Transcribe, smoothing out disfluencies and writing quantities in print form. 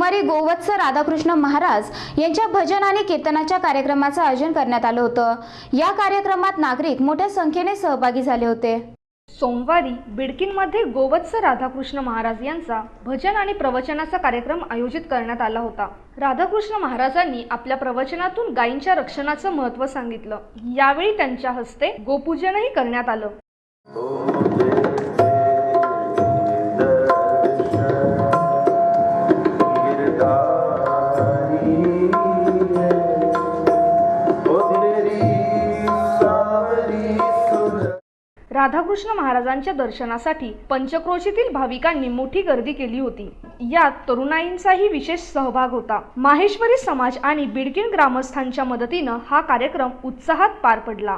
सोमवारी गोवत्स राधाकृष्ण महाराज यांच्या भजन आणि कीर्तनाच्या कार्यक्रमाचं आयोजन करण्यात आलं होतं। या कार्यक्रमात नागरिक मोठ्या संख्येने सहभागी झाले होते। सोमवारी बिडकीनमध्ये गोवत्स राधाकृष्ण महाराज यांचा भजन आणि प्रवचनाचा कार्यक्रम आयोजित करण्यात आला होता। राधाकृष्ण महाराजांनी आपल्या प्रवचनातून गायींच्या रक्षणाचं महत्त्व सांगितलं। यावेळी त्यांच्या हस्ते गोपूजनही करण्यात आलं। राधाकृष्ण महाराजांच्या दर्शनासाठी पंचक्रोशीतील भाविकांनी मोठी गर्दी केली होती। यात तरुणाईंचाही विशेष सहभाग होता। माहेश्वरी समाज आणि बिडकीन ग्रामस्थांच्या मदतीने हा कार्यक्रम उत्साहात पार पडला।